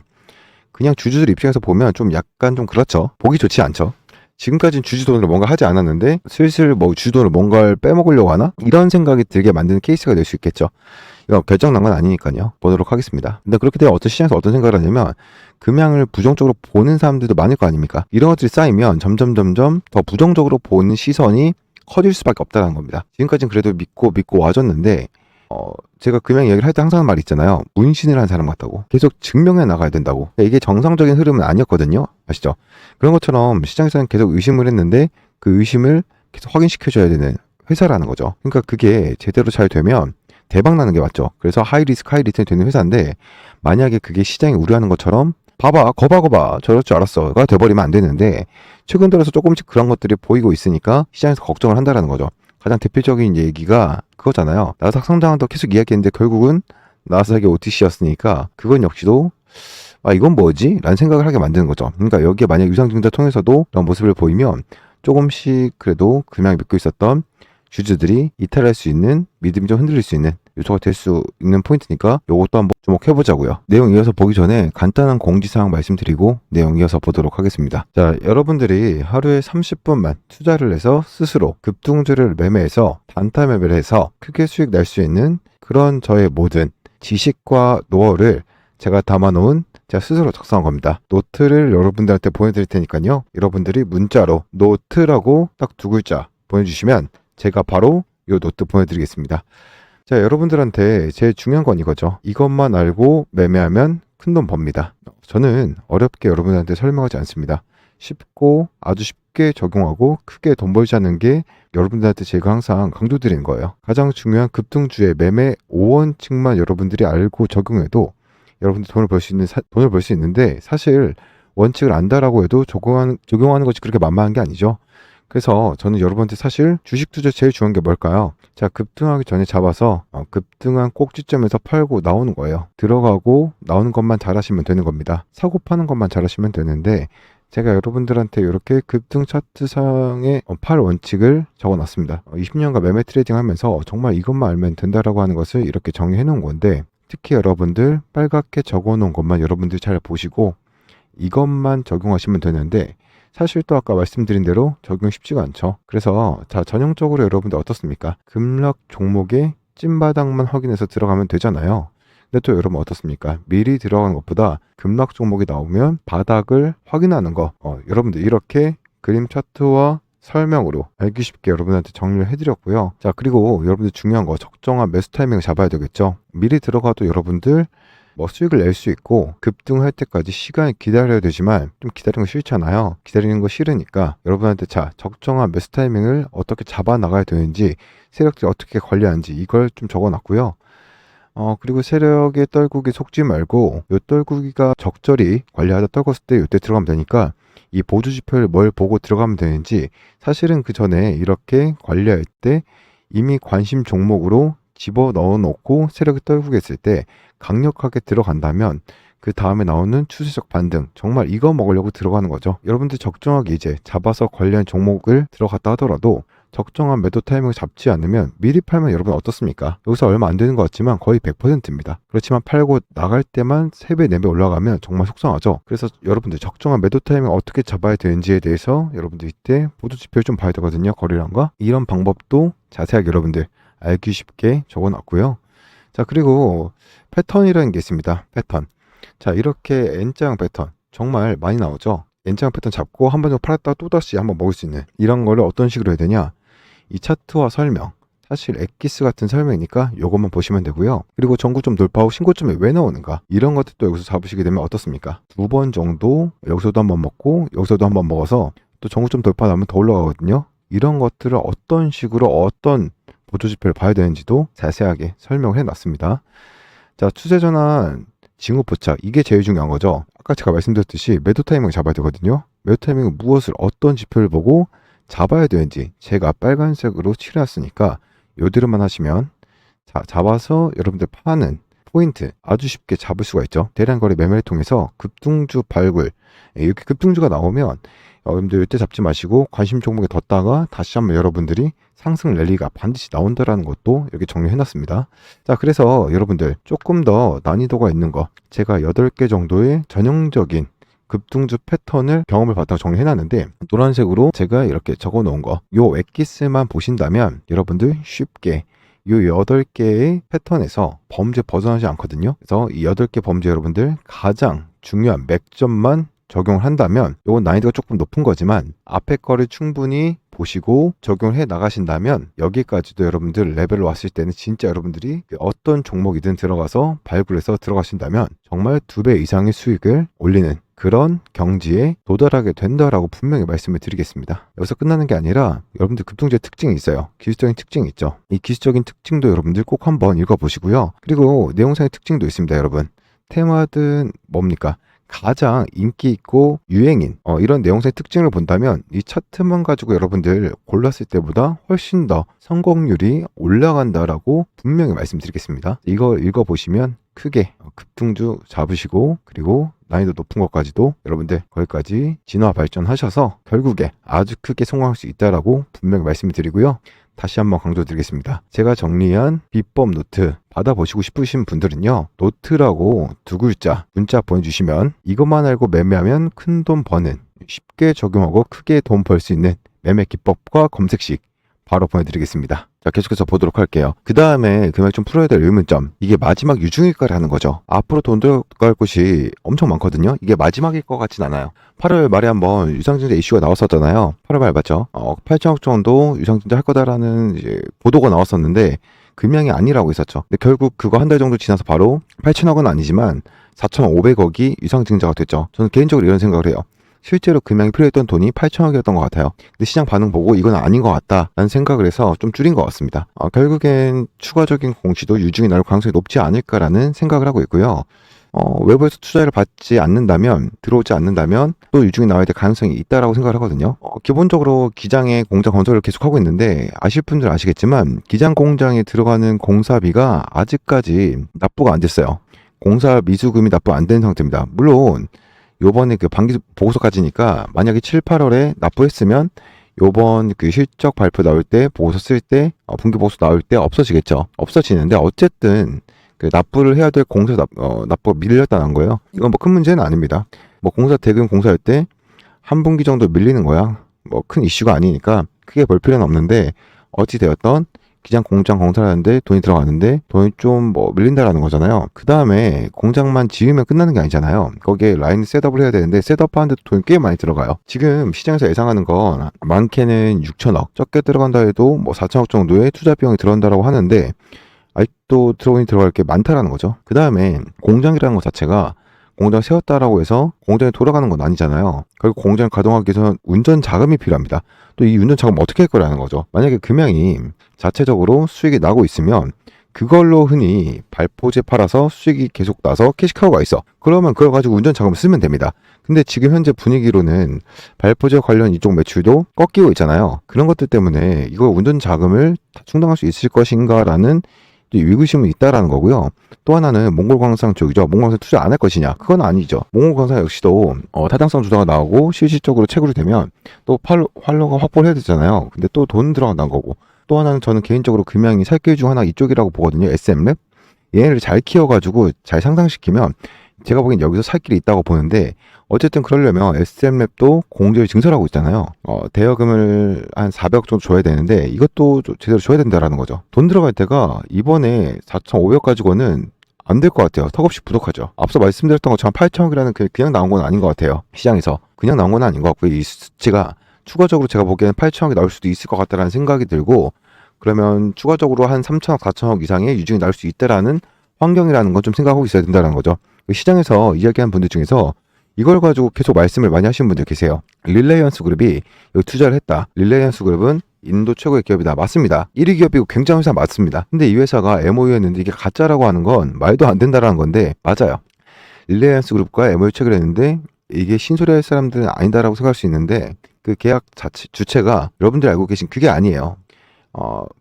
A: 그냥 주주들 입장에서 보면 좀 약간 좀 그렇죠. 보기 좋지 않죠. 지금까지는 주주 돈으로 뭔가 하지 않았는데 슬슬 뭐 주주 돈으로 뭔가를 빼먹으려고 하나? 이런 생각이 들게 만드는 케이스가 될 수 있겠죠. 이거 결정 난 건 아니니까요. 보도록 하겠습니다. 근데 그렇게 되면 어떤 시장에서 어떤 생각을 하냐면 금양을 부정적으로 보는 사람들도 많을 거 아닙니까? 이런 것들이 쌓이면 점점 더 부정적으로 보는 시선이 커질 수밖에 없다는 겁니다. 지금까지는 그래도 믿고 와줬는데 제가 금양 얘기를 할 때 항상 하는 말이 있잖아요. 문신을 한 사람 같다고. 계속 증명해 나가야 된다고. 그러니까 이게 정상적인 흐름은 아니었거든요. 아시죠? 그런 것처럼 시장에서는 계속 의심을 했는데 그 의심을 계속 확인시켜줘야 되는 회사라는 거죠. 그러니까 그게 제대로 잘 되면 대박 나는 게 맞죠. 그래서 하이리스크 하이리턴이 되는 회사인데 만약에 그게 시장이 우려하는 것처럼 봐봐 거봐 저럴 줄 알았어가 돼버리면 안 되는데 최근 들어서 조금씩 그런 것들이 보이고 있으니까 시장에서 걱정을 한다라는 거죠. 가장 대표적인 얘기가 그거잖아요. 나스닥 성장한다고 계속 이야기했는데 결국은 나스닥이 OTC였으니까 그건 역시도 이건 뭐지? 라는 생각을 하게 만드는 거죠. 그러니까 여기에 만약 유상증자 통해서도 그런 모습을 보이면 조금씩 그래도 그냥 믿고 있었던 주주들이 이탈할 수 있는, 믿음이 좀 흔들릴 수 있는 요소가 될 수 있는 포인트니까 요것도 한번 주목해보자고요. 내용 이어서 보기 전에 간단한 공지사항 말씀드리고 내용 이어서 보도록 하겠습니다. 자, 여러분들이 하루에 30분만 투자를 해서 스스로 급등주를 매매해서 단타 매매를 해서 크게 수익 낼 수 있는 그런 저의 모든 지식과 노하우를 제가 담아놓은 제가 스스로 작성한 겁니다. 노트를 여러분들한테 보내드릴 테니까요. 여러분들이 문자로 노트라고 딱 2글자 보내주시면 제가 바로 이 노트 보내드리겠습니다. 자, 여러분들한테 제일 중요한 건 이거죠. 이것만 알고 매매하면 큰돈 법니다. 저는 어렵게 여러분들한테 설명하지 않습니다. 쉽고 아주 쉽게 적용하고 크게 돈 벌자는 게 여러분들한테 제가 항상 강조드리는 거예요. 가장 중요한 급등주의 매매 5원칙만 여러분들이 알고 적용해도 여러분들 돈을 벌 수 있는데 사실 원칙을 안다라고 해도 적용하는 것이 그렇게 만만한 게 아니죠. 그래서 저는 여러분한테 사실 주식 투자 제일 중요한 게 뭘까요? 자, 급등하기 전에 잡아서 급등한 꼭지점에서 팔고 나오는 거예요. 들어가고 나오는 것만 잘하시면 되는 겁니다. 사고 파는 것만 잘하시면 되는데 제가 여러분들한테 이렇게 급등 차트상의 8원칙을 적어놨습니다. 20년간 매매 트레이딩 하면서 정말 이것만 알면 된다라고 하는 것을 이렇게 정리해 놓은 건데 특히 여러분들 빨갛게 적어놓은 것만 여러분들이 잘 보시고 이것만 적용하시면 되는데 사실 또 아까 말씀드린 대로 적용 쉽지가 않죠. 그래서 자, 전형적으로 여러분들 어떻습니까? 급락 종목의 찐바닥만 확인해서 들어가면 되잖아요. 근데 또 여러분 어떻습니까? 미리 들어가는 것보다 급락 종목이 나오면 바닥을 확인하는 거 여러분들 이렇게 그림 차트와 설명으로 알기 쉽게 여러분한테 정리를 해드렸고요. 자, 그리고 여러분들 중요한 거 적정한 매수 타이밍을 잡아야 되겠죠. 미리 들어가도 여러분들 수익을 낼 수 있고 급등할 때까지 시간을 기다려야 되지만 좀 기다리는 거 싫잖아요. 기다리는 거 싫으니까 여러분한테 자, 적정한 매수 타이밍을 어떻게 잡아 나가야 되는지 세력들이 어떻게 관리하는지 이걸 좀 적어놨고요. 그리고 세력의 떨구기 속지 말고 요 떨구기가 적절히 관리하다 떨궜을 때 이때 들어가면 되니까 이 보조 지표를 뭘 보고 들어가면 되는지 사실은 그 전에 이렇게 관리할 때 이미 관심 종목으로 집어 넣어 놓고 세력이 떨구게 했을 때 강력하게 들어간다면 그 다음에 나오는 추세적 반등 정말 이거 먹으려고 들어가는 거죠. 여러분들 적정하게 이제 잡아서 관리한 종목을 들어갔다 하더라도 적정한 매도 타이밍을 잡지 않으면 미리 팔면 여러분 어떻습니까? 여기서 얼마 안 되는 것 같지만 거의 100%입니다. 그렇지만 팔고 나갈 때만 3배, 4배 올라가면 정말 속상하죠. 그래서 여러분들 적정한 매도 타이밍을 어떻게 잡아야 되는지에 대해서 여러분들 이때 보조 지표를 좀 봐야 되거든요. 거래량과 이런 방법도 자세하게 여러분들 알기 쉽게 적어놨고요. 자, 그리고 패턴이라는 게 있습니다. 패턴. 자, 이렇게 N자 패턴 정말 많이 나오죠. N자 패턴 잡고 한 번 정도 팔았다가 또다시 한번 먹을 수 있는 이런 거를 어떤 식으로 해야 되냐, 이 차트와 설명, 사실 엑기스 같은 설명이니까 이것만 보시면 되고요. 그리고 전고점 돌파 후 신고점에 왜 나오는가, 이런 것들도 여기서 잡으시게 되면 어떻습니까? 2번 정도 여기서도 한번 먹고 여기서도 한번 먹어서 또 전고점 돌파 나면 더 올라가거든요. 이런 것들을 어떤 식으로 어떤 보조지표를 봐야 되는지도 자세하게 설명을 해놨습니다. 자, 추세전환 징후포착, 이게 제일 중요한 거죠. 아까 제가 말씀드렸듯이 매도 타이밍을 잡아야 되거든요. 매도 타이밍은 무엇을 어떤 지표를 보고 잡아야 되는지 제가 빨간색으로 칠해놨으니까 요대로만 하시면 자, 잡아서 여러분들 파는 포인트 아주 쉽게 잡을 수가 있죠. 대량거래 매매를 통해서 급등주 발굴, 이렇게 급등주가 나오면 여러분들 이때 잡지 마시고 관심 종목에 뒀다가 다시 한번 여러분들이 상승 랠리가 반드시 나온다라는 것도 이렇게 정리해놨습니다. 자, 그래서 여러분들 조금 더 난이도가 있는 거 제가 8개 정도의 전형적인 급등주 패턴을 경험을 바탕으로 정리해놨는데 노란색으로 제가 이렇게 적어놓은 거 요 엑기스만 보신다면 여러분들 쉽게 요 8개의 패턴에서 범죄 벗어나지 않거든요. 그래서 이 8개 범죄 여러분들 가장 중요한 맥점만 적용을 한다면 이건 난이도가 조금 높은 거지만 앞에 거를 충분히 보시고 적용을 해 나가신다면 여기까지도 여러분들 레벨로 왔을 때는 진짜 여러분들이 어떤 종목이든 들어가서 발굴해서 들어가신다면 정말 2배 이상의 수익을 올리는 그런 경지에 도달하게 된다라고 분명히 말씀을 드리겠습니다. 여기서 끝나는 게 아니라 여러분들 급등주의 특징이 있어요. 기술적인 특징이 있죠. 이 기술적인 특징도 여러분들 꼭 한번 읽어보시고요. 그리고 내용상의 특징도 있습니다. 여러분, 테마든 뭡니까? 가장 인기 있고 유행인 이런 내용사의 특징을 본다면 이 차트만 가지고 여러분들 골랐을 때보다 훨씬 더 성공률이 올라간다라고 분명히 말씀드리겠습니다. 이걸 읽어보시면 크게 급등주 잡으시고 그리고 난이도 높은 것까지도 여러분들 거기까지 진화 발전하셔서 결국에 아주 크게 성공할 수 있다라고 분명히 말씀을 드리고요. 다시 한번 강조드리겠습니다. 제가 정리한 비법 노트 받아보시고 싶으신 분들은요. 노트라고 두 글자 문자 보내주시면 이것만 알고 매매하면 큰 돈 버는 쉽게 적용하고 크게 돈 벌 수 있는 매매 기법과 검색식 바로 보내드리겠습니다. 자, 계속해서 보도록 할게요. 그 다음에 금액 좀 풀어야 될 의문점. 이게 마지막 유중일가라는 거죠. 앞으로 돈 들어갈 곳이 엄청 많거든요. 이게 마지막일 것 같진 않아요. 8월 말에 한번 유상증자 이슈가 나왔었잖아요. 8월 말 맞죠? 8천억 정도 유상증자 할 거다라는 이제 보도가 나왔었는데 금량이 아니라고 했었죠. 근데 결국 그거 한 달 정도 지나서 바로 8천억은 아니지만 4,500억이 유상증자가 됐죠. 저는 개인적으로 이런 생각을 해요. 실제로 금량이 필요했던 돈이 8천억이었던 것 같아요. 근데 시장 반응 보고 이건 아닌 것 같다라는 생각을 해서 좀 줄인 것 같습니다. 결국엔 추가적인 공시도 유중이 나올 가능성이 높지 않을까라는 생각을 하고 있고요. 외부에서 투자를 받지 않는다면, 들어오지 않는다면 또 유중이 나와야 될 가능성이 있다라고 생각을 하거든요. 기본적으로 기장에 공장 건설을 계속하고 있는데 아실 분들은 아시겠지만 기장 공장에 들어가는 공사비가 아직까지 납부가 안 됐어요. 공사 미수금이 납부 안 된 상태입니다. 물론 요번에 그 반기 보고서까지니까 만약에 7, 8월에 납부했으면 요번 그 실적 발표 나올 때 보고서 쓸 때 분기 보고서 나올 때 없어지겠죠. 없어지는데 어쨌든 그 납부를 해야 될 공사 납부가 밀렸다는 거예요. 이건 뭐 큰 문제는 아닙니다. 뭐 공사 대금 공사할 때 한 분기 정도 밀리는 거야. 뭐 큰 이슈가 아니니까 크게 볼 필요는 없는데 어찌 되었던 기장 공장 공사하는데 돈이 들어가는데 돈이 좀 뭐 밀린다라는 거잖아요. 그 다음에 공장만 지으면 끝나는 게 아니잖아요. 거기에 라인 셋업을 해야 되는데 셋업하는데도 돈이 꽤 많이 들어가요. 지금 시장에서 예상하는 건 많게는 6천억, 적게 들어간다 해도 뭐 4천억 정도의 투자 비용이 들어간다라고 하는데 아직도 들어갈 게 많다라는 거죠. 그 다음에 공장이라는 것 자체가 공장 세웠다라고 해서 공장이 돌아가는 건 아니잖아요. 결국 공장을 가동하기 위해서는 운전 자금이 필요합니다. 또 이 운전 자금 어떻게 할 거라는 거죠. 만약에 금양이 자체적으로 수익이 나고 있으면 그걸로 흔히 발포제 팔아서 수익이 계속 나서 캐시카우가 있어. 그러면 그걸 가지고 운전 자금을 쓰면 됩니다. 근데 지금 현재 분위기로는 발포제 관련 이쪽 매출도 꺾이고 있잖아요. 그런 것들 때문에 이거 운전 자금을 다 충당할 수 있을 것인가라는 의구심은 있다라는 거고요. 또 하나는 몽골광산 쪽이죠. 몽골광산 투자 안 할 것이냐? 그건 아니죠. 몽골광산 역시도 타당성 조사가 나오고 실질적으로 채굴이 되면 또 활로가 확보를 해야 되잖아요. 근데 또 돈 들어간다는 거고. 또 하나는 저는 개인적으로 금양이 살 길 중 하나 이쪽이라고 보거든요. SM랩. 얘네를 잘 키워가지고 잘 상상시키면 제가 보기엔 여기서 살 길이 있다고 보는데 어쨌든 그러려면 SM랩도 공제를 증설하고 있잖아요. 대여금을 한 400억 정도 줘야 되는데 이것도 제대로 줘야 된다라는 거죠. 돈 들어갈 때가 이번에 4,500 가지고는 안 될 것 같아요. 턱없이 부족하죠. 앞서 말씀드렸던 것처럼 8천억이라는 그냥 나온 건 아닌 것 같아요. 시장에서 그냥 나온 건 아닌 것 같고 이 수치가 추가적으로 제가 보기에는 8천억이 나올 수도 있을 것 같다라는 생각이 들고 그러면 추가적으로 한 3천억, 4천억 이상의 유증이 나올 수 있다라는 환경이라는 건 좀 생각하고 있어야 된다는 거죠. 시장에서 이야기하는 분들 중에서 이걸 가지고 계속 말씀을 많이 하시는 분들 계세요. 릴레이언스 그룹이 여기 투자를 했다. 릴레이언스 그룹은 인도 최고의 기업이다. 맞습니다. 1위 기업이고 굉장히 회사 맞습니다. 근데 이 회사가 MOU였는데 이게 가짜라고 하는 건 말도 안 된다라는 건데 맞아요. 릴레이언스 그룹과 MOU 체결했는데 이게 신소리 할 사람들은 아니다라고 생각할 수 있는데 그 계약 자체 주체가 여러분들이 알고 계신 그게 아니에요.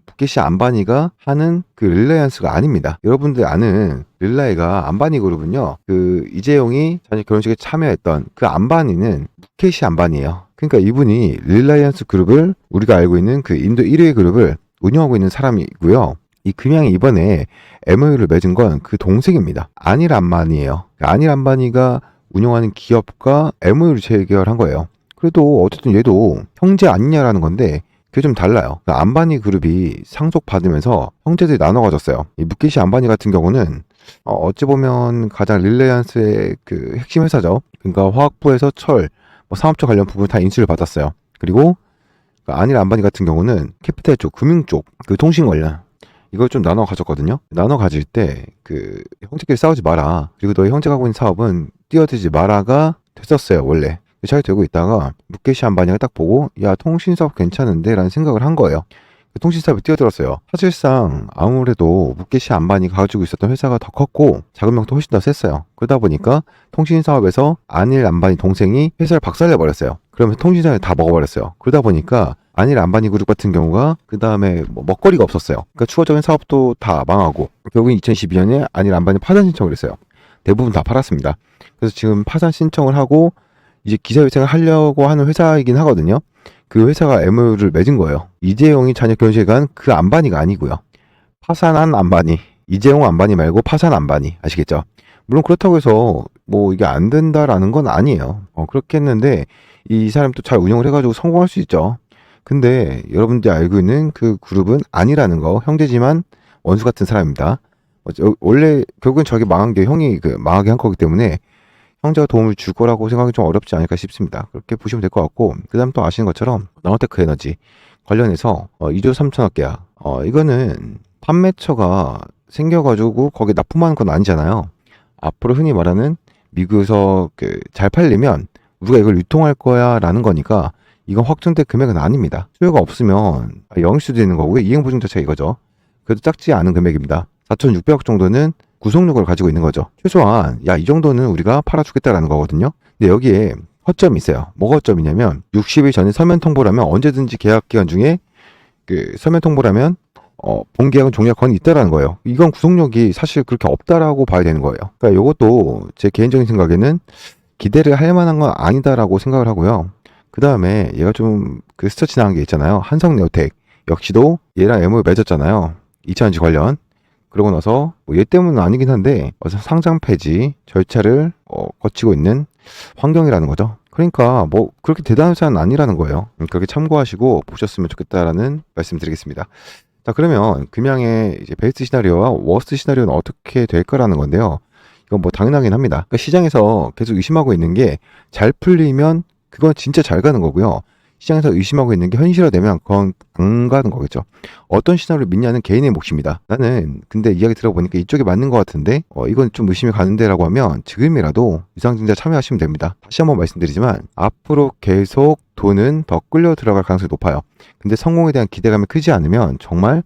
A: 부케시 안바니가 하는 그 릴라이언스가 아닙니다. 여러분들 아는 릴라이가 안바니 그룹은요. 그 이재용이 자녀 결혼식에 참여했던 그 안바니는 부케시 안바니예요. 그러니까 이분이 릴라이언스 그룹을 우리가 알고 있는 그 인도 1위 그룹을 운영하고 있는 사람이고요. 이 금양이 이번에 MOU를 맺은 건 그 동생입니다. 아닐 안바니예요. 아닐 안바니가 운영하는 기업과 MOU를 체결한 거예요. 그래도 어쨌든 얘도 형제 아니냐라는 건데 그게 좀 달라요. 안바니 그룹이 상속받으면서 형제들이 나눠 가졌어요. 이 무케시 안바니 같은 경우는 어찌 보면 가장 릴레이언스의 그 핵심 회사죠. 그러니까 화학부에서 철, 뭐 사업적 관련 부분 다 인수를 받았어요. 그리고 아닐 안바니 같은 경우는 캐피탈 쪽, 금융 쪽, 그 통신 관련 이걸 좀 나눠 가졌거든요. 나눠 가질 때 그 형제끼리 싸우지 마라. 그리고 너희 형제가 하고 있는 사업은 뛰어들지 마라가 됐었어요. 원래. 잘 되고 있다가 무케시 안바니가 딱 보고 야 통신 사업 괜찮은데 라는 생각을 한 거예요. 통신사업에 뛰어들었어요. 사실상 아무래도 무케시 안바니가 가지고 있었던 회사가 더 컸고 자금력도 훨씬 더 셌어요. 그러다 보니까 통신사업에서 아닐 안바니 동생이 회사를 박살내버렸어요. 그러면서 통신사를 다 먹어버렸어요. 그러다 보니까 아닐 안바니 그룹 같은 경우가 그 다음에 먹거리가 없었어요. 그러니까 추가적인 사업도 다 망하고 결국엔 2012년에 아닐 안바니 파산 신청을 했어요. 대부분 다 팔았습니다. 그래서 지금 파산 신청을 하고 이제 기사회생을 하려고 하는 회사이긴 하거든요. 그 회사가 MOU를 맺은 거예요. 이재용이 자녀 결혼식에 간 그 안바니가 아니고요. 파산한 안바니. 이재용 안바니 말고 파산 안바니. 아시겠죠? 물론 그렇다고 해서 뭐 이게 안 된다라는 건 아니에요. 그렇게 했는데 이 사람도 잘 운영을 해가지고 성공할 수 있죠. 근데 여러분들이 알고 있는 그 그룹은 아니라는 거. 형제지만 원수 같은 사람입니다. 원래 결국엔 저게 망한 게 형이 망하게 한 거기 때문에 형제가 도움을 줄 거라고 생각이 좀 어렵지 않을까 싶습니다. 그렇게 보시면 될 것 같고, 그 다음 또 아시는 것처럼 나노테크 에너지 관련해서 2조 3천억 계약, 이거는 판매처가 생겨가지고 거기에 납품하는 건 아니잖아요. 앞으로 흔히 말하는 미국에서 잘 팔리면 우리가 이걸 유통할 거야 라는 거니까 이건 확정된 금액은 아닙니다. 수요가 없으면 영일 수도 있는 거고요. 이행보증 자체가 이거죠. 그래도 작지 않은 금액입니다. 4,600억 정도는 구속력을 가지고 있는 거죠. 최소한 이 정도는 우리가 팔아주겠다라는 거거든요. 근데 여기에 허점이 있어요. 뭐가 허점이냐면 60일 전에 서면 통보를 하면 언제든지 계약 기간 중에 서면 통보를 하면 본 계약은 종료할 권이 있다라는 거예요. 이건 구속력이 사실 그렇게 없다라고 봐야 되는 거예요. 그러니까 이것도 제 개인적인 생각에는 기대를 할 만한 건 아니다라고 생각을 하고요. 그 다음에 얘가 좀 스쳐 지나간 게 있잖아요. 한성네오텍 역시도 얘랑 MOU 맺었잖아요. 2차전지 관련. 그러고 나서 얘 때문은 아니긴 한데 상장 폐지 절차를 거치고 있는 환경이라는 거죠. 그러니까 뭐 그렇게 대단한 회사는 아니라는 거예요. 그렇게 참고하시고 보셨으면 좋겠다라는 말씀드리겠습니다. 자, 그러면 금양의 이제 베스트 시나리오와 워스트 시나리오는 어떻게 될 거라는 건데요. 이건 뭐 당연하긴 합니다. 그러니까 시장에서 계속 의심하고 있는 게 잘 풀리면 그건 진짜 잘 가는 거고요. 시장에서 의심하고 있는 게 현실화되면 그건 안 가는 거겠죠. 어떤 시나리오를 믿냐는 개인의 몫입니다. 나는 근데 이야기 들어보니까 이쪽이 맞는 것 같은데 이건 좀 의심이 가는데 라고 하면 지금이라도 유상증자 참여하시면 됩니다. 다시 한번 말씀드리지만 앞으로 계속 돈은 더 끌려 들어갈 가능성이 높아요. 근데 성공에 대한 기대감이 크지 않으면 정말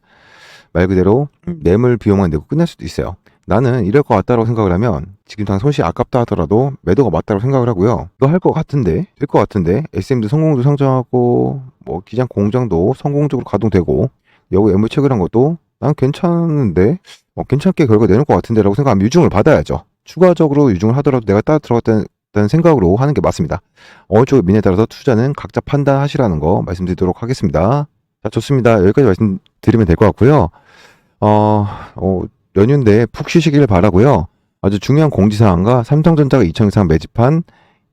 A: 말 그대로 매물 비용만 내고 끝날 수도 있어요. 나는 이럴 것 같다고 생각을 하면 지금 당장 손실이 아깝다 하더라도 매도가 맞다고 생각을 하고요. 이거 할 것 같은데 될 것 같은데 SM도 성공도 상장하고 뭐 기장 공장도 성공적으로 가동되고 여기 MOU 체결한 것도 난 괜찮은데 괜찮게 결과 내놓을 것 같은데 라고 생각하면 유증을 받아야죠. 추가적으로 유증을 하더라도 내가 따라 들어갔다는 생각으로 하는 게 맞습니다. 어느 쪽의 민에 따라서 투자는 각자 판단하시라는 거 말씀드리도록 하겠습니다. 자, 좋습니다. 여기까지 말씀드리면 될 것 같고요. 연휴인데 푹 쉬시길 바라고요. 아주 중요한 공지사항과 삼성전자가 2천 이상 매집한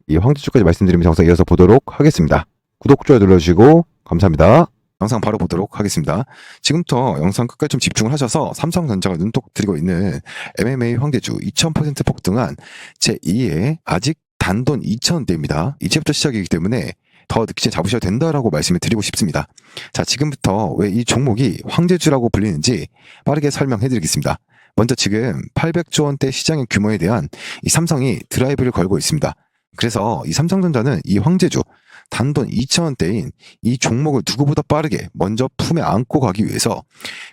A: 이 황제주까지 말씀드리면서 영상 이어서 보도록 하겠습니다. 구독, 좋아요 눌러주시고 감사합니다. 영상 바로 보도록 하겠습니다. 지금부터 영상 끝까지 좀 집중을 하셔서 삼성전자가 눈독 들이고 있는 MMA 황제주 2000% 폭등한 제2의 아직 단돈 2,000원대입니다. 이제부터 시작이기 때문에 더 늦기 전에 잡으셔도 된다라고 말씀을 드리고 싶습니다. 자, 지금부터 왜 이 종목이 황제주라고 불리는지 빠르게 설명해 드리겠습니다. 먼저 지금 800조 원대 시장의 규모에 대한 이 삼성이 드라이브를 걸고 있습니다. 그래서 이 삼성전자는 이 황제주 단돈 2,000원대인 이 종목을 누구보다 빠르게 먼저 품에 안고 가기 위해서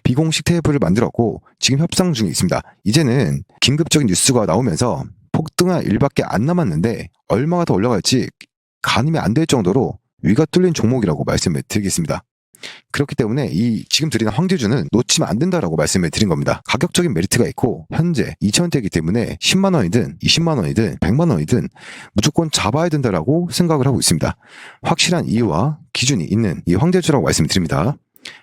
A: 비공식 테이블을 만들었고 지금 협상 중에 있습니다. 이제는 긴급적인 뉴스가 나오면서 폭등할 일밖에 안 남았는데 얼마가 더 올라갈지 가늠이 안 될 정도로 위가 뚫린 종목이라고 말씀을 드리겠습니다. 그렇기 때문에 이 지금 드리는 황제주는 놓치면 안 된다라고 말씀을 드린 겁니다. 가격적인 메리트가 있고 현재 2,000원대이기 때문에 10만 원이든 20만 원이든 100만 원이든 무조건 잡아야 된다라고 생각을 하고 있습니다. 확실한 이유와 기준이 있는 이 황제주라고 말씀을 드립니다.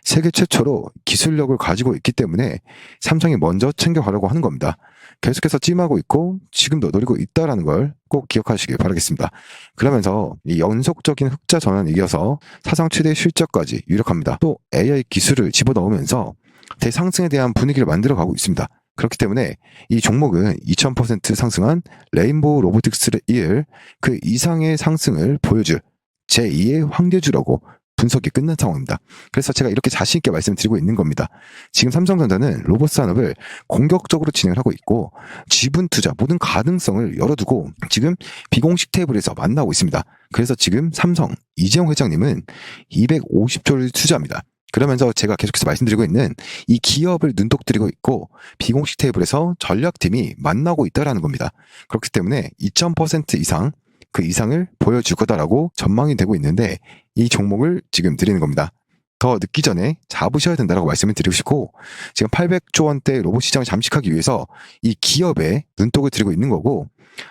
A: 세계 최초로 기술력을 가지고 있기 때문에 삼성이 먼저 챙겨가려고 하는 겁니다. 계속해서 찜하고 있고 지금도 노리고 있다는 걸 꼭 기억하시길 바라겠습니다. 그러면서 이 연속적인 흑자 전환에 이어서 사상 최대 실적까지 유력합니다. 또 AI 기술을 집어넣으면서 대상승에 대한 분위기를 만들어가고 있습니다. 그렇기 때문에 이 종목은 2000% 상승한 레인보우 로보틱스를 이을 그 이상의 상승을 보여줄 제2의 황제주라고 분석이 끝난 상황입니다. 그래서 제가 이렇게 자신있게 말씀드리고 있는 겁니다. 지금 삼성전자는 로봇 산업을 공격적으로 진행을 하고 있고 지분 투자 모든 가능성을 열어두고 지금 비공식 테이블에서 만나고 있습니다. 그래서 지금 삼성 이재용 회장님은 250조를 투자합니다. 그러면서 제가 계속해서 말씀드리고 있는 이 기업을 눈독 들이고 있고 비공식 테이블에서 전략팀이 만나고 있다라는 겁니다. 그렇기 때문에 2000% 이상 그 이상을 보여줄 거다라고 전망이 되고 있는데 이 종목을 지금 드리는 겁니다. 더 늦기 전에 잡으셔야 된다라고 말씀을 드리고 싶고 지금 800조 원대 로봇 시장을 잠식하기 위해서 이 기업에 눈독을 들이고 있는 거고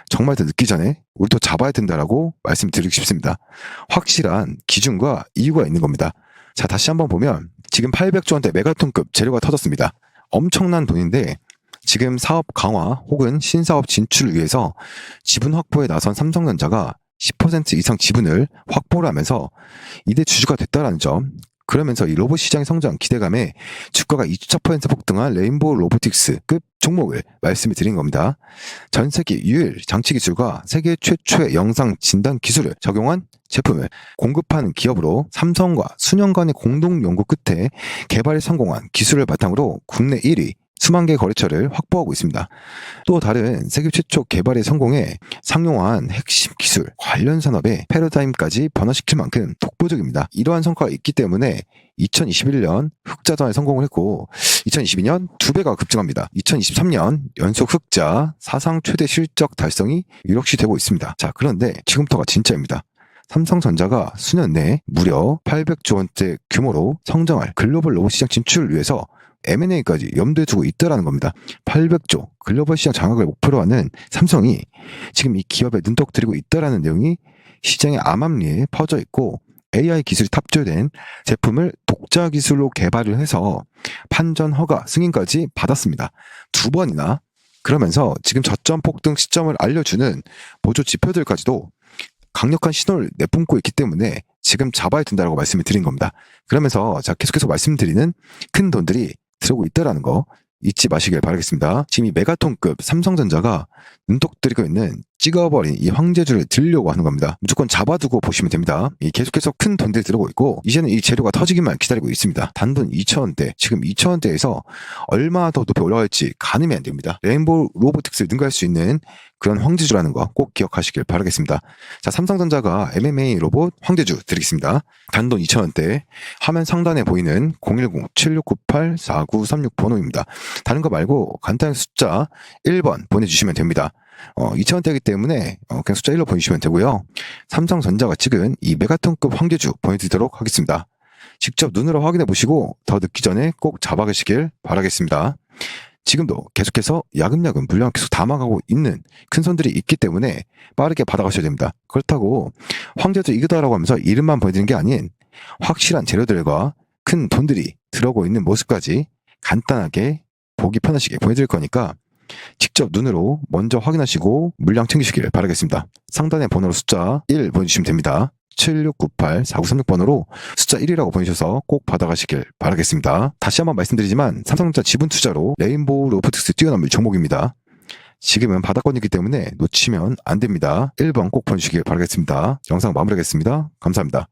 A: 정말 더 늦기 전에 우리도 잡아야 된다라고 말씀드리고 싶습니다. 확실한 기준과 이유가 있는 겁니다. 자, 다시 한번 보면 지금 800조 원대 메가톤급 재료가 터졌습니다. 엄청난 돈인데 지금 사업 강화 혹은 신사업 진출을 위해서 지분 확보에 나선 삼성전자가 10% 이상 지분을 확보를 하면서 이대 주주가 됐다라는 점, 그러면서 이 로봇 시장의 성장 기대감에 주가가 24% 폭등한 레인보우 로보틱스급 종목을 말씀을 드린 겁니다. 전 세계 유일 장치 기술과 세계 최초의 영상 진단 기술을 적용한 제품을 공급하는 기업으로 삼성과 수년간의 공동 연구 끝에 개발에 성공한 기술을 바탕으로 국내 1위 수만 개 거래처를 확보하고 있습니다. 또 다른 세계 최초 개발에 성공해 상용화한 핵심 기술, 관련 산업의 패러다임까지 변화시킬 만큼 독보적입니다. 이러한 성과가 있기 때문에 2021년 흑자전에 성공을 했고 2022년 2배가 급증합니다. 2023년 연속 흑자 사상 최대 실적 달성이 유력시 되고 있습니다. 자, 그런데 지금부터가 진짜입니다. 삼성전자가 수년 내에 무려 800조 원대 규모로 성장할 글로벌 로봇 시장 진출을 위해서 M&A까지 염두에 두고 있다라는 겁니다. 800조 글로벌 시장 장악을 목표로 하는 삼성이 지금 이 기업에 눈독 들이고 있다라는 내용이 시장의 암암리에 퍼져 있고 AI 기술이 탑재된 제품을 독자 기술로 개발을 해서 판전 허가 승인까지 받았습니다. 2번이나. 그러면서 지금 저점 폭등 시점을 알려주는 보조 지표들까지도 강력한 신호를 내뿜고 있기 때문에 지금 잡아야 된다고 말씀을 드린 겁니다. 그러면서 자, 계속해서 말씀드리는 큰 돈들이 들어오고 있다라는 거 잊지 마시길 바라겠습니다. 지금 이 메가톤급 삼성전자가 눈독 들이고 있는 찍어버린 이 황제주를 들려고 하는 겁니다. 무조건 잡아두고 보시면 됩니다. 계속해서 큰 돈들이 들어오고 있고 이제는 이 재료가 터지기만 기다리고 있습니다. 단돈 2,000원대, 지금 2,000원대에서 얼마 더 높이 올라갈지 가늠이 안 됩니다. 레인보우 로보틱스를 능가할 수 있는 그런 황제주라는 거 꼭 기억하시길 바라겠습니다. 자, 삼성전자가 MMA 로봇 황제주 드리겠습니다. 단돈 2,000원대, 화면 상단에 보이는 010-7698-4936 번호입니다. 다른 거 말고 간단히 숫자 1번 보내주시면 됩니다. 2,000원대이기 때문에 그냥 숫자 1로 보내주시면 되고요. 삼성전자가 찍은 이 메가톤급 황제주 보내드리도록 하겠습니다. 직접 눈으로 확인해 보시고 더 늦기 전에 꼭 잡아가시길 바라겠습니다. 지금도 계속해서 야금야금 물량을 계속 담아가고 있는 큰 손들이 있기 때문에 빠르게 받아가셔야 됩니다. 그렇다고 황제주 이거다라고 하면서 이름만 보여드리는 게 아닌 확실한 재료들과 큰 돈들이 들어오고 있는 모습까지 간단하게 보기 편하시게 보여드릴 거니까 직접 눈으로 먼저 확인하시고 물량 챙기시길 바라겠습니다. 상단의 번호로 숫자 1 보내주시면 됩니다. 7698-4936번호로 숫자 1이라고 보내셔서 꼭 받아가시길 바라겠습니다. 다시 한번 말씀드리지만 삼성전자 지분 투자로 레인보우 로보틱스 뛰어넘을 종목입니다. 지금은 바닥권이기 때문에 놓치면 안 됩니다. 1번 꼭 보내주시길 바라겠습니다. 영상 마무리하겠습니다. 감사합니다.